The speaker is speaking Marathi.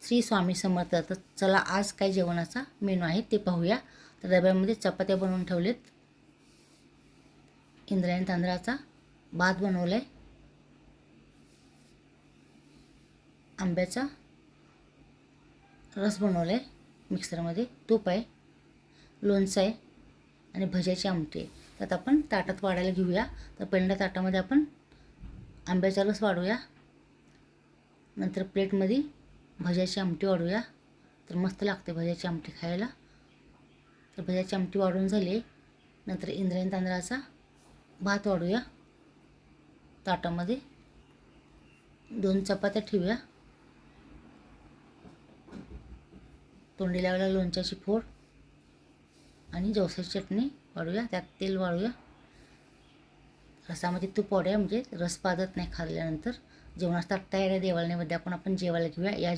श्री स्वामी समर्थ. तर चला आज काय जेवणाचा मेनू आहे ते पाहूया. तर डब्यामध्ये चपात्या बनवून ठेवलेत, इंद्रायणी तांदळाचा भात बनवला आहे, आंब्याचा रस बनवला आहे मिक्सरमध्ये, तूप आहे, लोणचं आहे आणि भज्याची आमटी आहे. त्यात आपण ताटात वाढायला घेऊया. तर पहिल्यांदा ताटामध्ये आपण आंब्याचा रस वाढूया, नंतर प्लेटमध्ये भज्याची आमटी वाढूया. तर मस्त लागते भज्याची आमटी खायला. तर भज्याची आमटी वाढून झाली. नंतर इंद्रायणी तांदळाचा भात वाढूया ताटामध्ये. 2 चपात्या ठेवूया. तोंडी लावायला लोणच्याची फोड आणि जवसाची चटणी वाढूया. त्यात तेल वाढूया. रसामध्ये तूप वाढूया, म्हणजे रस पादत नाही खाल्ल्यानंतर. जेवणाचा ताट तयार आहे. देवाला नैवेद्य आपण जेवायला घेऊया. या